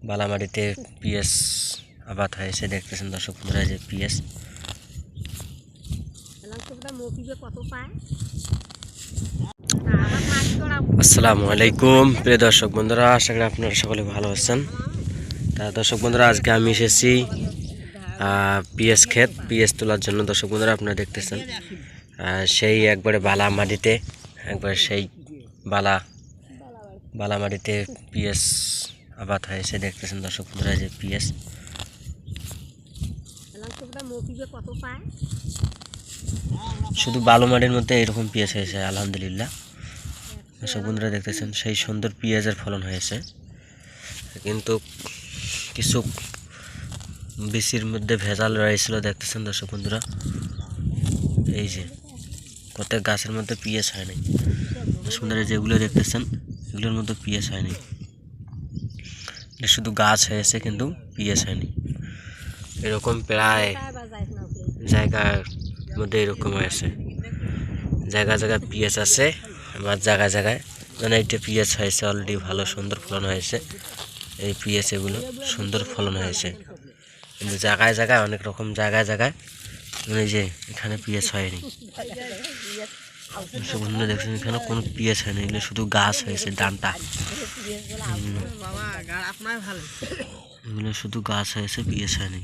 বালামাটিতে PS আবাদ হয়েছে দেখতেছেন দর্শক বন্ধুরা, যে পিএস। আসসালামু আলাইকুম প্রিয় দর্শক বন্ধুরা, আশা করি আপনারা সকলে ভালো আছেন। তা দর্শক বন্ধুরা, আজকে আমি এসেছি পিএস ক্ষেত, পিএস তোলার জন্য। দর্শক বন্ধুরা, আপনারা দেখতেছেন সেই একবারে বালা মাটিতে, একবারে সেই বালা মাটিতে পিএস আবাদ হয়েছে দেখতেছেন দর্শক বন্ধুরা, যে পিএস। শুধু বালু মাটির মধ্যে এরকম পিএস হয়েছে, আলহামদুলিল্লাহ। দর্শক বন্ধুরা দেখতেছেন সেই সুন্দর পেঁয়াজের ফলন হয়েছে, কিন্তু কিছু বিচির মধ্যে ভেজাল রয়েছিল দেখতেছেন দর্শক বন্ধুরা। এই যে প্রত্যেক গাছের মধ্যে পিএস হয় নাই। দর্শক বন্ধুরা, যেগুলো দেখতেছেন এগুলোর মধ্যে পিএস হয়নি, শুধু গাছ হয়েছে কিন্তু পিএস হয়নি। এরকম প্রায় জায়গার মধ্যে এরকম হয়েছে, জায়গায় জায়গায় পিএস আছে, আবার জায়গায় জায়গায় মানে এইটা পিএস হয়েছে অলরেডি, ভালো সুন্দর ফলন হয়েছে। এই পিএস এগুলো সুন্দর ফলন হয়েছে, কিন্তু জায়গায় জায়গায় অনেক রকম জায়গায় জায়গায় মানে যে এখানে পিএস হয়নি। বন্ধু দেখছেন এখানে কোনো পিএস হয়নি, এগুলো শুধু গাছ হয়েছে, ডানটা এগুলো শুধু গাছ হয়েছে, পিএস হয়নি।